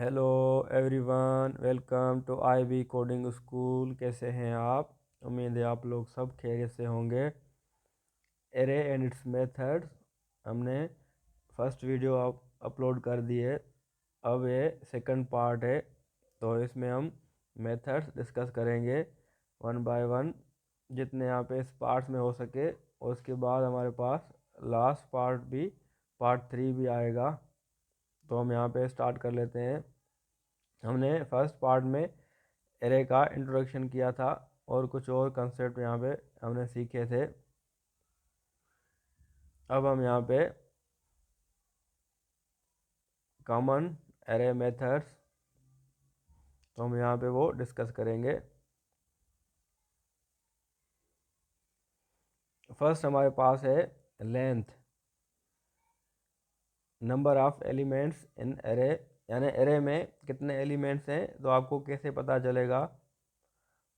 Hello everyone, welcome to IB coding school. कैसे हैं आप? उम्मीद है आप लोग सब खैरियत से होंगे। एरे एंड इट्स मेथड्स हमने फर्स्ट वीडियो अपलोड कर दी है। अब ये सेकंड पार्ट है, तो इसमें हम मेथड्स डिस्कस करेंगे वन बाय वन, जितने यहाँ पे इस पार्ट्स में हो सके। और उसके बाद हमारे पास लास्ट पार्ट 3 भी आएगा। तो हम यहाँ पे स्टार्ट कर लेते हैं। हमने फर्स्ट पार्ट में एरे का इंट्रोडक्शन किया था और कुछ और कंसेप्ट यहाँ पे हमने सीखे थे। अब हम यहाँ पे कॉमन एरे मेथड्स, तो हम यहाँ पे वो डिस्कस करेंगे। फर्स्ट हमारे पास है length, number of elements in array, यानी एरे में कितने एलिमेंट्स हैं तो आपको कैसे पता चलेगा।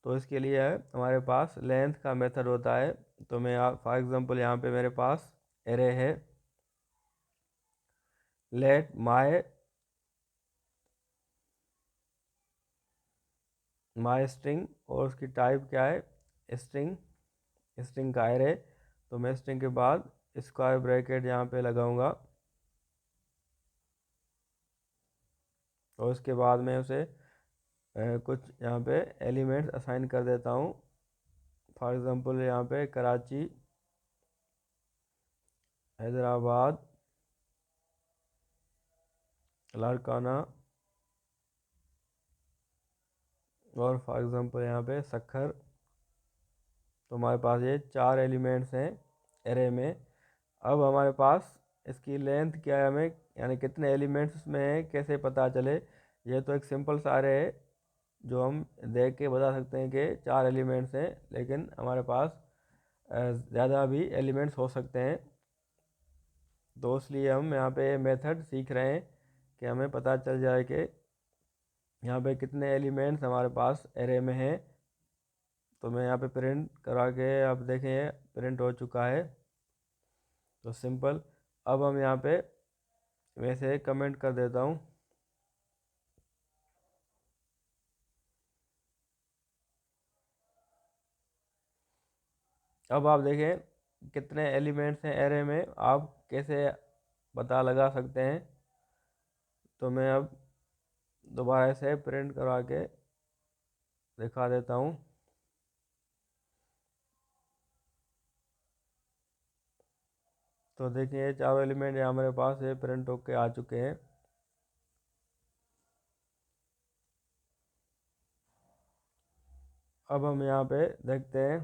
तो इसके लिए हमारे पास लेंथ का मेथड होता है। तो मैं फॉर एग्जांपल यहाँ पे मेरे पास एरे है, लेट माई स्ट्रिंग, और उसकी टाइप क्या है? स्ट्रिंग का एरे। तो मैं स्ट्रिंग के बाद स्क्वायर ब्रैकेट यहाँ पे लगाऊंगा और उसके बाद मैं उसे कुछ यहाँ पे एलिमेंट्स असाइन कर देता हूँ। फॉर एग्जांपल यहाँ पे कराची, हैदराबाद, लाड़काना, और फॉर एग्जांपल यहाँ पे सखर। तो हमारे पास ये 4 एलिमेंट्स हैं एरे में। अब हमारे पास इसकी लेंथ क्या है, हमें यानी कितने एलिमेंट्स इसमें हैं कैसे पता चले। ये तो एक सिंपल सा एरे है जो हम देख के बता सकते हैं कि 4 एलिमेंट्स हैं, लेकिन हमारे पास ज़्यादा भी एलिमेंट्स हो सकते हैं। तो इसलिए हम यहाँ पे मेथड सीख रहे हैं कि हमें पता चल जाए कि यहाँ पे कितने एलिमेंट्स हमारे पास एरे में हैं। तो मैं यहाँ पे प्रिंट करा के आप देखें प्रिंट हो चुका है। तो सिंपल, अब हम यहाँ पे वैसे कमेंट कर देता हूँ। अब आप देखें कितने एलिमेंट्स हैं एरे में, आप कैसे पता लगा सकते हैं। तो मैं अब दोबारा से प्रिंट करा के दिखा देता हूँ। तो देखिए चारों एलिमेंट यहाँ हमारे पास ये प्रिंट होके आ चुके हैं। अब हम यहाँ पे देखते हैं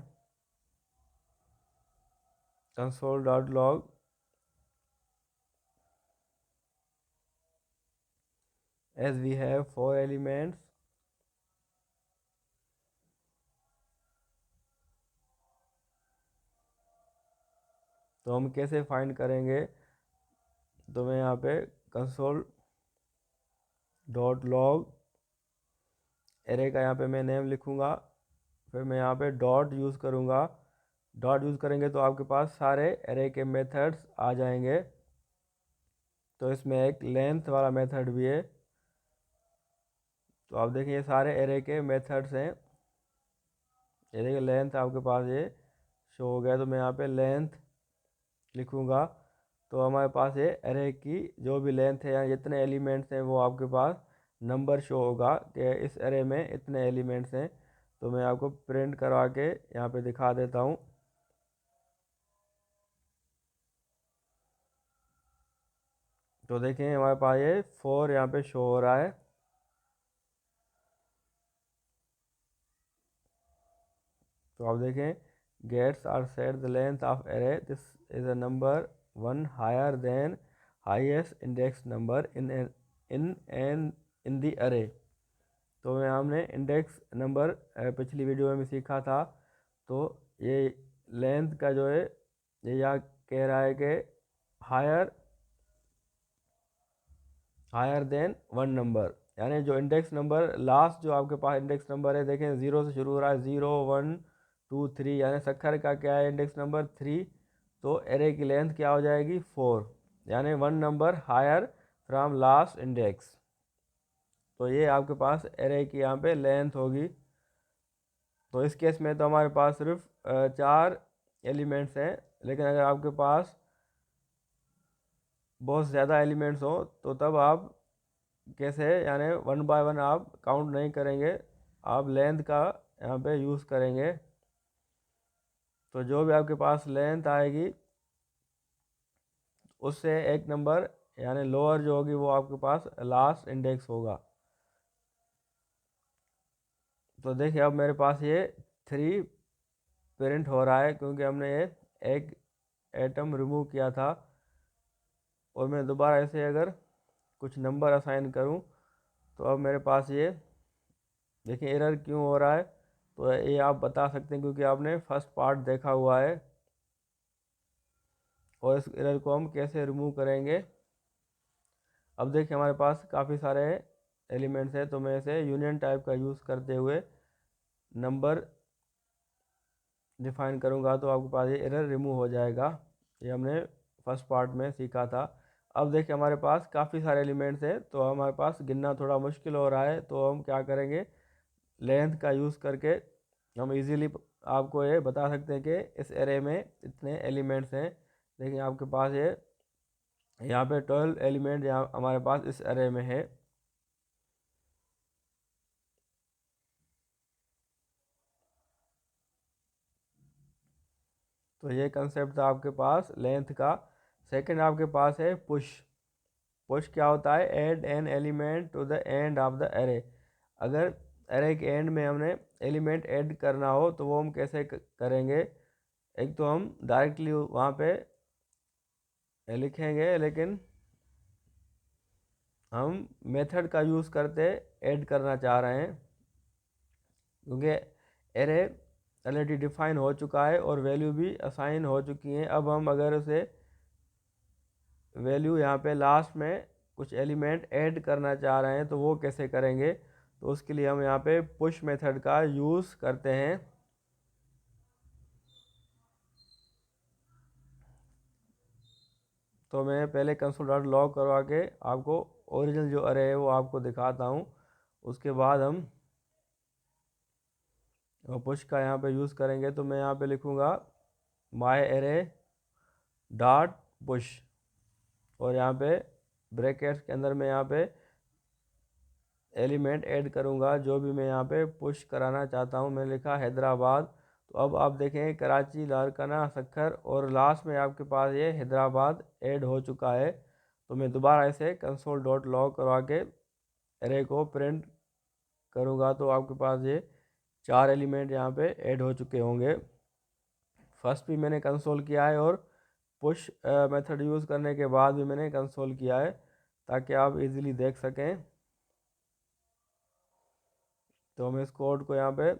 console.log, as we have 4 elements। तो हम कैसे फाइंड करेंगे? तो मैं यहाँ पे console.log एरे का यहाँ पे मैं नेम लिखूँगा, फिर मैं यहाँ पे डॉट यूज़ करूँगा। डॉट यूज़ करेंगे तो आपके पास सारे एरे के मेथड्स आ जाएंगे। तो इसमें एक लेंथ वाला मेथड भी है। तो आप देखिए ये सारे एरे के मेथड्स हैं। ये देखिए लेंथ आपके पास ये शो हो गया। तो मैं यहाँ पे लेंथ लिखूँगा तो हमारे पास ये एरे की जो भी लेंथ है या जितने एलिमेंट्स हैं वो आपके पास नंबर शो होगा कि इस एरे में इतने एलिमेंट्स हैं। तो मैं आपको प्रिंट करवा के यहाँ पे दिखा देता हूँ। तो देखें हमारे पास ये 4 यहाँ पे शो हो रहा है। तो आप देखें gets are set the length of array, this is a number 1 higher than highest index number in in an in the array. तो यहाँ हमने इंडेक्स नंबर पिछली वीडियो में सीखा था। तो ये लेंथ का जो है ये यहाँ कह रहा है कि हायर हायर देन 1 नंबर, यानी जो इंडेक्स नंबर लास्ट जो आपके पास इंडेक्स नंबर है, देखें 0 से शुरू हो रहा है, 0 1 2 3, यानी सखर का क्या है इंडेक्स नंबर 3। तो एरे की लेंथ क्या हो जाएगी 4, यानी 1 number higher from last index. तो ये आपके पास एरे की यहाँ पे लेंथ होगी। तो इस केस में तो हमारे पास सिर्फ 4 एलिमेंट्स हैं, लेकिन अगर आपके पास बहुत ज़्यादा एलिमेंट्स हो तो तब आप कैसे, यानी 1 बाय 1 आप काउंट नहीं करेंगे, आप लेंथ का यहाँ पे यूज़ करेंगे। तो जो भी आपके पास लेंथ आएगी उससे एक नंबर यानी लोअर जो होगी वो आपके पास लास्ट इंडेक्स होगा। तो देखिए अब मेरे पास ये 3 प्रिंट हो रहा है क्योंकि हमने ये एक एटम रिमूव किया था। और मैं दोबारा ऐसे अगर कुछ नंबर असाइन करूं तो अब मेरे पास ये देखिए एरर क्यों हो रहा है। तो ये आप बता सकते हैं क्योंकि आपने फर्स्ट पार्ट देखा हुआ है। और इस एरर को हम कैसे रिमूव करेंगे। अब देखिए हमारे पास काफ़ी सारे एलिमेंट्स हैं, तो मैं इसे यूनियन टाइप का यूज़ करते हुए नंबर डिफाइन करूँगा तो आपके पास ये एरर रिमूव हो जाएगा। ये हमने फर्स्ट पार्ट में सीखा था। अब देखिए हमारे पास काफ़ी सारे एलिमेंट्स हैं तो हमारे पास गिनना थोड़ा मुश्किल हो रहा है, तो हम क्या करेंगे, लेंथ का यूज़ करके हम इजीली आपको ये बता सकते हैं कि इस एरे में इतने एलिमेंट्स हैं। देखिए आपके पास ये यहाँ पे 12 एलिमेंट यहाँ हमारे पास इस एरे में है। तो ये कंसेप्ट था आपके पास लेंथ का। सेकंड आपके पास है पुश। पुश क्या होता है, add an element to the end of the array. अगर एरे के एंड में हमने एलिमेंट ऐड करना हो तो वो हम कैसे करेंगे। एक तो हम डायरेक्टली वहाँ पे लिखेंगे, लेकिन हम मेथड का यूज़ करते ऐड करना चाह रहे हैं क्योंकि एरे ऑलरेडी डिफाइन हो चुका है और वैल्यू भी असाइन हो चुकी है। अब हम अगर उसे वैल्यू यहाँ पे लास्ट में कुछ एलिमेंट ऐड करना चाह रहे हैं तो वो कैसे करेंगे। तो उसके लिए हम यहाँ पे पुश मेथड का यूज़ करते हैं। तो मैं पहले कंसोल डॉट लॉग करवा के आपको ओरिजिनल जो अरे है वो आपको दिखाता हूँ। उसके बाद हम पुश का यहाँ पे यूज़ करेंगे। तो मैं यहाँ पे लिखूँगा माई एरे डॉट पुश, और यहाँ पे ब्रैकेट्स के अंदर मैं यहाँ पे एलिमेंट ऐड करूँगा जो भी मैं यहाँ पे पुश कराना चाहता हूँ। मैंने लिखा हैदराबाद। तो अब आप देखें कराची, लारकाना, सक्खर और लास्ट में आपके पास ये हैदराबाद ऐड हो चुका है। तो मैं दोबारा इसे कंसोल डॉट लॉग करवा के एरे को प्रिंट करूँगा तो आपके पास ये 4 एलिमेंट यहाँ पे ऐड हो चुके होंगे। फर्स्ट भी मैंने कंसोल किया है और पुश मेथड यूज़ करने के बाद भी मैंने कंसोल किया है ताकि आप इजीली देख सकें। तो मैं इस कोड को यहाँ पे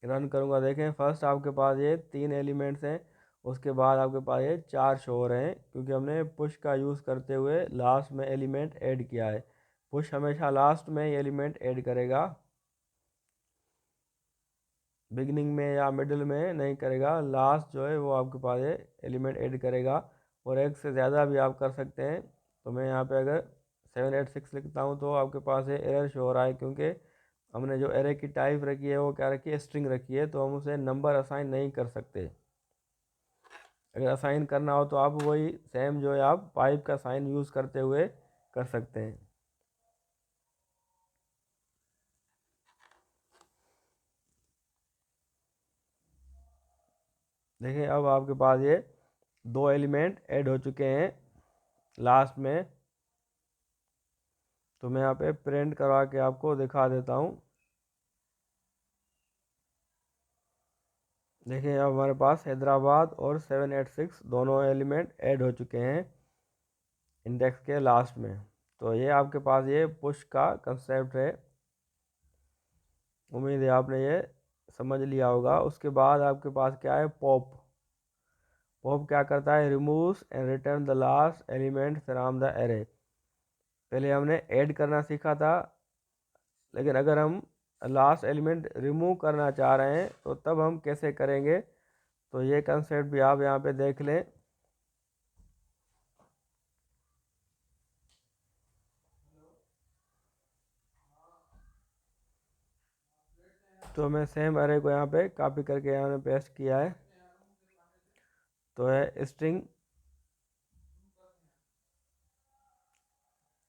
रन करूँगा। देखें फर्स्ट आपके पास ये 3 एलिमेंट्स हैं, उसके बाद आपके पास ये 4 शो हो रहे हैं क्योंकि हमने पुश का यूज़ करते हुए लास्ट में एलिमेंट ऐड किया है। पुश हमेशा लास्ट में ये एलिमेंट ऐड करेगा, बिगनिंग में या मिडिल में नहीं करेगा। लास्ट जो है वो आपके पास ये एलिमेंट ऐड करेगा, और एक से ज़्यादा भी आप कर सकते हैं। तो मैं यहाँ पे अगर 786 लिखता हूँ तो आपके पास ये एरर शो हो रहा है क्योंकि हमने जो एरे की टाइप रखी है वो क्या रखी है, स्ट्रिंग रखी है, तो हम उसे नंबर असाइन नहीं कर सकते। अगर असाइन करना हो तो आप वही सेम जो है आप पाइप का साइन यूज़ करते हुए कर सकते हैं। देखिए अब आपके पास ये 2 एलिमेंट ऐड हो चुके हैं लास्ट में। तो मैं यहाँ पे प्रिंट करवा के आपको दिखा देता हूँ। देखिए अब हमारे पास हैदराबाद और 786 दोनों एलिमेंट ऐड हो चुके हैं इंडेक्स के लास्ट में। तो ये आपके पास ये पुश का कंसेप्ट है। उम्मीद है आपने ये समझ लिया होगा। उसके बाद आपके पास क्या है, पॉप। पॉप क्या करता है, removes and return the last element from the array. पहले हमने ऐड करना सीखा था, लेकिन अगर हम लास्ट एलिमेंट रिमूव करना चाह रहे हैं तो तब हम कैसे करेंगे। तो ये कंसेप्ट भी आप यहाँ पे देख लें। तो मैं सेम एरे को यहाँ पे कॉपी करके यहाँ पे पेस्ट किया है। तो है स्ट्रिंग,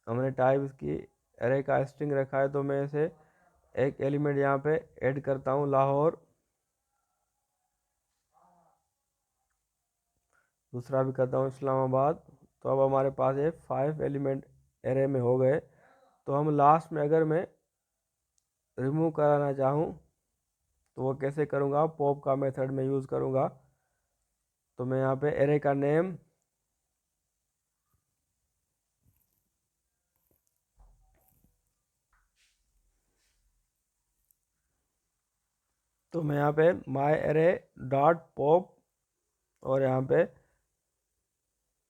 हमने टाइप इसकी एरे का स्ट्रिंग रखा है, तो मैं इसे एक एलिमेंट यहाँ पे ऐड करता हूँ लाहौर, दूसरा भी करता हूँ इस्लामाबाद। तो अब हमारे पास ये 5 एलिमेंट एरे में हो गए। तो हम लास्ट में अगर मैं रिमूव कराना चाहूँ तो वो कैसे करूँगा, पॉप का मेथड में यूज़ करूँगा। तो मैं यहाँ पे एरे का नेम, तो मैं यहाँ पे माई एरे डॉट पॉप और यहाँ पे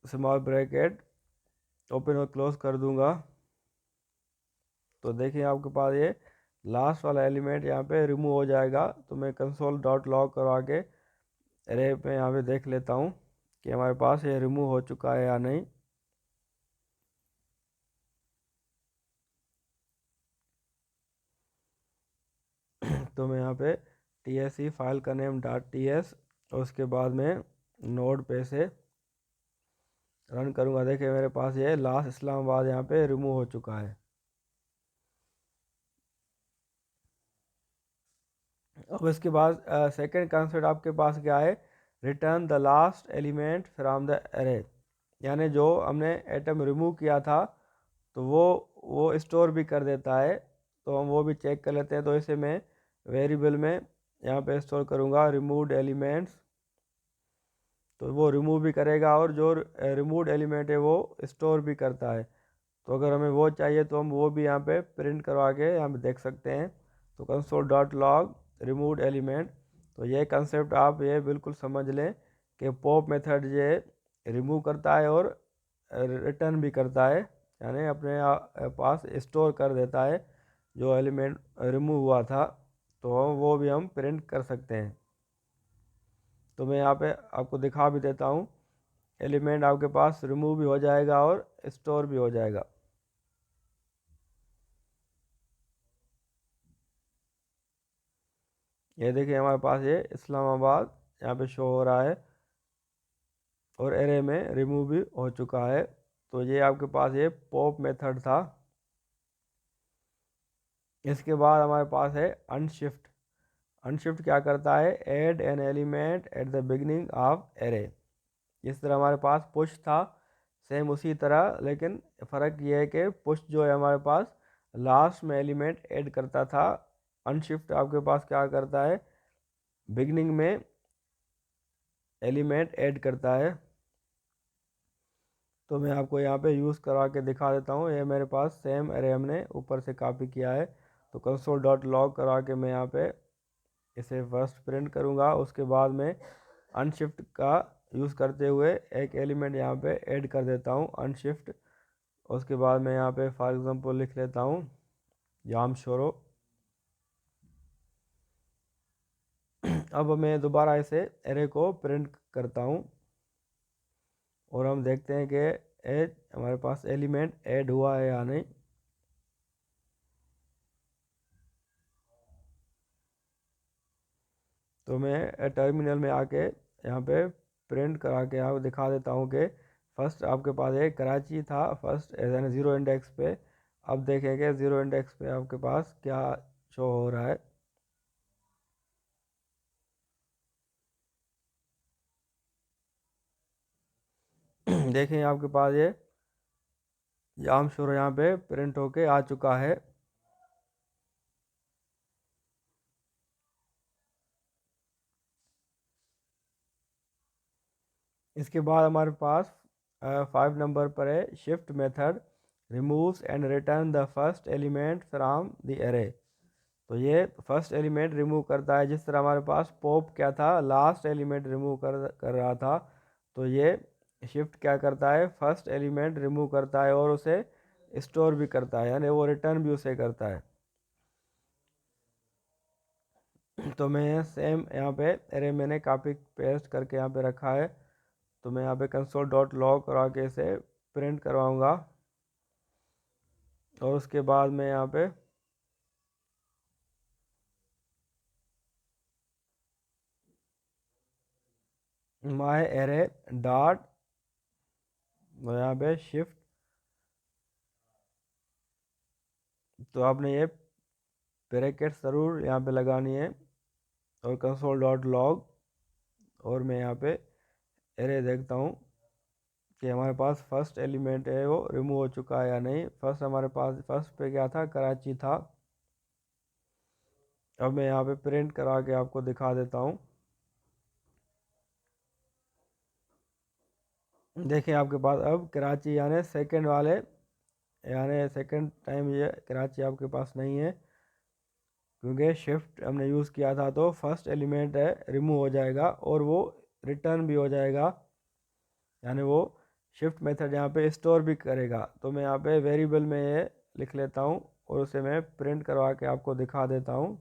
स्मॉल ब्रैकेट ओपन और क्लोज कर दूंगा। तो देखिए आपके पास ये लास्ट वाला एलिमेंट यहाँ पे रिमूव हो जाएगा। तो मैं कंसोल डॉट लॉग करवा के एरे पे यहाँ पे देख लेता हूँ कि हमारे पास ये रिमूव हो चुका है या नहीं। तो मैं यहाँ पे TSE फाइल का नेम डॉट TS और उसके बाद में नोड पे से रन करूँगा। देखिए मेरे पास ये लास्ट इस्लामाबाद यहाँ पे रिमूव हो चुका है। अब इसके बाद सेकंड कंसेप्ट आपके पास क्या है, return the last element from the array, यानी जो हमने एटम रिमूव किया था तो वो स्टोर भी कर देता है। तो हम वो भी चेक कर लेते हैं। तो इसे मैं वेरिएबल में यहाँ पे स्टोर करूँगा रिमूव्ड एलिमेंट्स, तो वो रिमूव भी करेगा और जो रिमूव्ड एलिमेंट है वो स्टोर भी करता है। तो अगर हमें वो चाहिए तो हम वो भी यहाँ पे प्रिंट करवा के यहाँ पे देख सकते हैं। तो console dot log removed element, तो ये कंसेप्ट आप ये बिल्कुल समझ लें कि पॉप मेथड ये रिमूव करता है और रिटर्न भी करता है, यानी अपने पास स्टोर कर देता है जो एलिमेंट रिमूव हुआ था, तो वो भी हम प्रिंट कर सकते हैं। तो मैं यहाँ पे आपको दिखा भी देता हूँ, एलिमेंट आपके पास रिमूव भी हो जाएगा और स्टोर भी हो जाएगा। ये देखिए हमारे पास ये इस्लामाबाद यहाँ पे शो हो रहा है और एरे में रिमूव भी हो चुका है। तो ये आपके पास ये पॉप मेथड था। इसके बाद हमारे पास है अनशिफ्ट। अनशिफ्ट क्या करता है, add an element at the beginning of array. इस तरह हमारे पास पुश था, सेम उसी तरह, लेकिन फ़र्क ये है कि पुश जो है हमारे पास लास्ट में एलिमेंट ऐड करता था। अनशिफ्ट आपके पास क्या करता है, बिगिनिंग में एलिमेंट ऐड करता है। तो मैं आपको यहाँ पे यूज़ करा के दिखा देता हूँ। ये मेरे पास सेम एरे हमने ऊपर से कॉपी किया है। तो कंसोल डॉट लॉग करा के मैं यहाँ पे इसे फर्स्ट प्रिंट करूँगा। उसके बाद में अनशिफ्ट का यूज़ करते हुए एक एलिमेंट यहाँ पे ऐड कर देता हूँ अनशिफ्ट। उसके बाद मैं यहाँ पे फॉर एग्ज़ाम्पल लिख लेता हूँ जाम शोरो। अब मैं दोबारा इसे एरे को प्रिंट करता हूँ और हम देखते हैं कि हमारे पास एलिमेंट ऐड हुआ है या नहीं। तो मैं टर्मिनल में आके यहाँ पे प्रिंट करा के आपको दिखा देता हूँ कि फर्स्ट आपके पास एक कराची था फर्स्ट यानी ज़ीरो इंडेक्स पे। अब देखेंगे ज़ीरो इंडेक्स पे आपके पास क्या शो हो रहा है। देखें आपके पास ये जाम शोर यहाँ पे प्रिंट होके आ चुका है। इसके बाद हमारे पास 5 नंबर पर है shift method removes and return the first element from the array. तो ये फर्स्ट एलिमेंट रिमूव करता है, जिस तरह हमारे पास पॉप क्या था, लास्ट एलिमेंट रिमूव कर रहा था। तो ये शिफ्ट क्या करता है, फर्स्ट एलिमेंट रिमूव करता है और उसे स्टोर भी करता है, यानी वो रिटर्न भी उसे करता है। तो मैं सेम यहाँ पे एरे मैंने कॉपी पेस्ट करके यहाँ पे रखा है। तो मैं यहाँ पे कंसोल डॉट लॉग करा के इसे प्रिंट करवाऊँगा और उसके बाद मैं यहाँ पे माई एरे डॉट, यहाँ पे शिफ्ट, तो आपने ये ब्रैकेट ज़रूर यहाँ पे लगानी है, और कंसोल डॉट लॉग, और मैं यहाँ पे एरे देखता हूँ कि हमारे पास फर्स्ट एलिमेंट है वो रिमूव हो चुका है या नहीं। फर्स्ट हमारे पास फर्स्ट पे क्या था, कराची था। अब मैं यहाँ पे प्रिंट करा के आपको दिखा देता हूँ। देखें आपके पास अब कराची यानी सेकंड वाले, यानी सेकंड टाइम ये कराची आपके पास नहीं है, क्योंकि शिफ्ट हमने यूज़ किया था, तो फर्स्ट एलिमेंट है रिमूव हो जाएगा और वो रिटर्न भी हो जाएगा, यानी वो शिफ्ट मेथड यहाँ पे स्टोर भी करेगा। तो मैं यहाँ पे वेरिएबल में ये लिख लेता हूँ और उसे मैं प्रिंट करवा के आपको दिखा देता हूँ।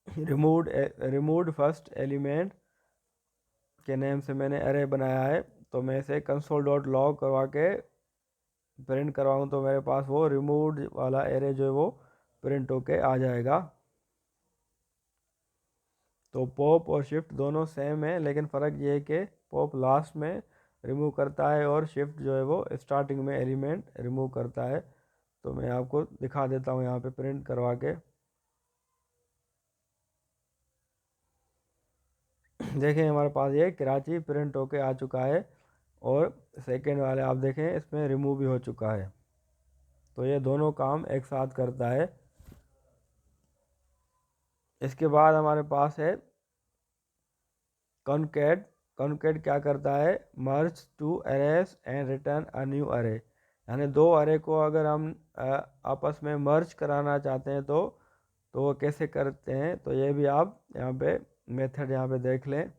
रिमूव्ड फर्स्ट एलिमेंट के नेम से मैंने एरे बनाया है, तो मैं इसे कंसोल डॉट लॉग करवा के प्रिंट करवाऊँ तो मेरे पास वो रिमूव्ड वाला एरे जो है वो प्रिंट होके आ जाएगा। तो पॉप और शिफ्ट दोनों सेम है, लेकिन फ़र्क ये है कि पॉप लास्ट में रिमूव करता है और शिफ्ट जो है वो स्टार्टिंग में एलिमेंट रिमूव करता है। तो मैं आपको दिखा देता हूँ यहाँ पे प्रिंट करवा के। देखें हमारे पास ये कराची प्रिंट होके आ चुका है, और सेकेंड वाले आप देखें इसमें रिमूव भी हो चुका है। तो ये दोनों काम एक साथ करता है। इसके बाद हमारे पास है कॉनकैट। कॉनकैट क्या करता है, merge two arrays and return a new array, यानी दो अरे को अगर हम आपस में मर्ज कराना चाहते हैं तो वो कैसे करते हैं, तो ये भी आप यहाँ पे मेथड यहाँ पे देख लें।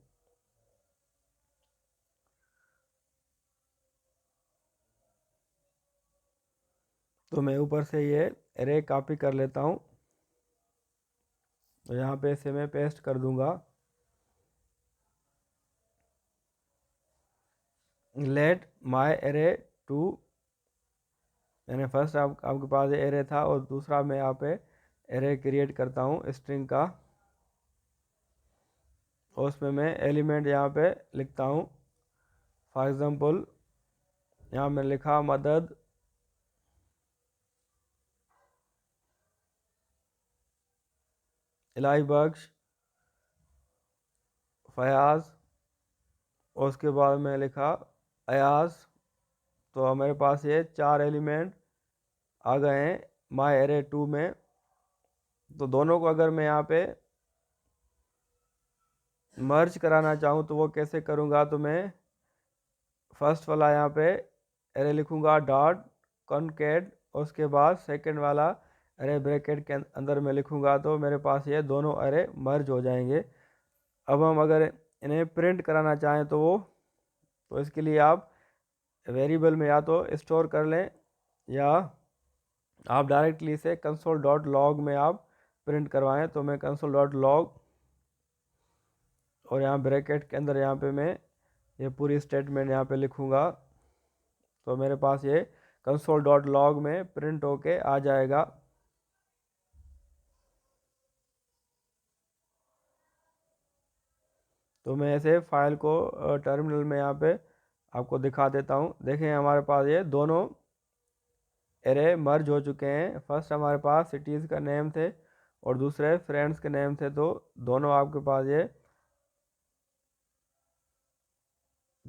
तो मैं ऊपर से ये अरे कॉपी कर लेता हूँ, तो यहाँ पे इसे मैं पेस्ट कर दूंगा। लेट माई एरे टू, यानी फर्स्ट आपके पास एरे था और दूसरा मैं यहाँ पे एरे क्रिएट करता हूँ स्ट्रिंग का, और उसमें मैं एलिमेंट यहाँ पे लिखता हूँ। फॉर एग्ज़ाम्पल यहाँ मैं लिखा मदद, इलाही बख्श, फयाज, और उसके बाद मैं लिखा अयाज। तो मेरे पास ये चार एलिमेंट आ गए हैं माई एरे टू में। तो दोनों को अगर मैं यहाँ पे मर्ज कराना चाहूँ तो वो कैसे करूँगा, तो मैं फर्स्ट वाला यहाँ पे एरे लिखूँगा डॉट कॉनकैट, और उसके बाद सेकंड वाला एरे ब्रैकेट के अंदर में लिखूँगा, तो मेरे पास ये दोनों एरे मर्ज हो जाएंगे। अब हम अगर इन्हें प्रिंट कराना चाहें तो इसके लिए आप वेरिएबल में या तो स्टोर कर लें, या आप डायरेक्टली इसे कंसोल डॉट लॉग में आप प्रिंट करवाएं। तो मैं कंसोल डॉट लॉग और यहाँ ब्रैकेट के अंदर यहाँ पे मैं ये पूरी स्टेटमेंट यहाँ पे लिखूँगा, तो मेरे पास ये कंसोल डॉट लॉग में प्रिंट होके आ जाएगा। तो मैं ऐसे फाइल को टर्मिनल में यहाँ पे आपको दिखा देता हूँ। देखें हमारे पास ये दोनों एरे मर्ज हो चुके हैं। फर्स्ट हमारे पास सिटीज़ का नेम थे और दूसरे फ्रेंड्स के नेम थे, तो दोनों आपके पास ये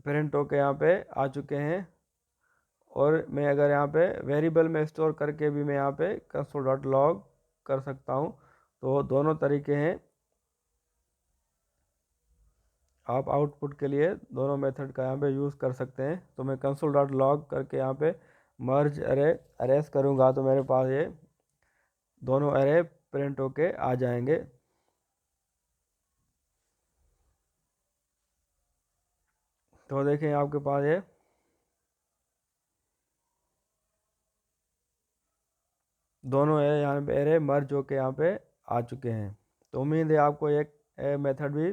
प्रिंट होके यहाँ पे आ चुके हैं। और मैं अगर यहाँ पे वेरिएबल में स्टोर करके भी मैं यहाँ पे कंसोल डॉट लॉग कर सकता हूँ। तो दोनों तरीके हैं, आप आउटपुट के लिए दोनों मेथड का यहाँ पे यूज़ कर सकते हैं। तो मैं कंसोल डॉट लॉग करके यहाँ पे मर्ज अरेज करूँगा, तो मेरे पास ये दोनों अरे प्रिंट होके आ जाएंगे। तो देखें आपके पास ये दोनों है यहाँ पे एरे मर्ज होके यहाँ पे आ चुके हैं। तो उम्मीद है आपको एक मेथड भी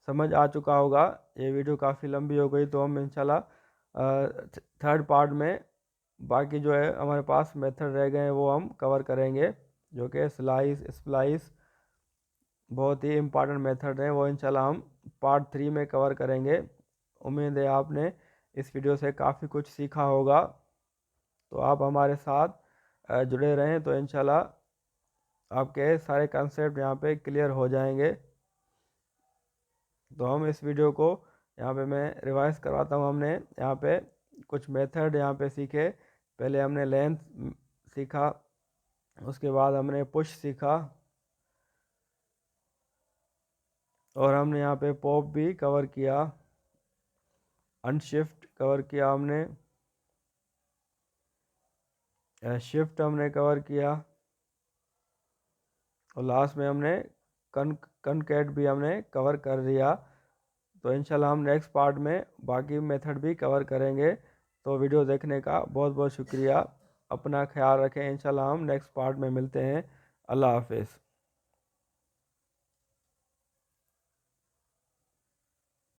समझ आ चुका होगा। ये वीडियो काफ़ी लंबी हो गई, तो हम इंशाल्लाह थर्ड पार्ट में बाकी जो है हमारे पास मेथड रह गए हैं वो हम कवर करेंगे, जो कि स्लाइस, स्प्लाइस बहुत ही इम्पॉर्टेंट मेथड है, वो इंशाल्लाह हम पार्ट 3 में कवर करेंगे। उम्मीद है आपने इस वीडियो से काफ़ी कुछ सीखा होगा। तो आप हमारे साथ जुड़े रहें तो इंशाल्लाह आपके सारे कंसेप्ट यहाँ पे क्लियर हो जाएंगे। तो हम इस वीडियो को यहाँ पे मैं रिवाइज करवाता हूँ। हमने यहाँ पे कुछ मेथड यहाँ पे सीखे। पहले हमने लेंथ सीखा, उसके बाद हमने पुश सीखा, और हमने यहाँ पे पॉप भी कवर किया, अनशिफ्ट कवर किया, हमने शिफ्ट हमने कवर किया, और लास्ट में हमने कनकैट भी हमने कवर कर दिया। तो इंशाल्लाह हम नेक्स्ट पार्ट में बाकी मेथड भी कवर करेंगे। तो वीडियो देखने का बहुत बहुत शुक्रिया। अपना ख्याल रखें। इंशाल्लाह हम नेक्स्ट पार्ट में मिलते हैं। अल्लाह हाफिज़।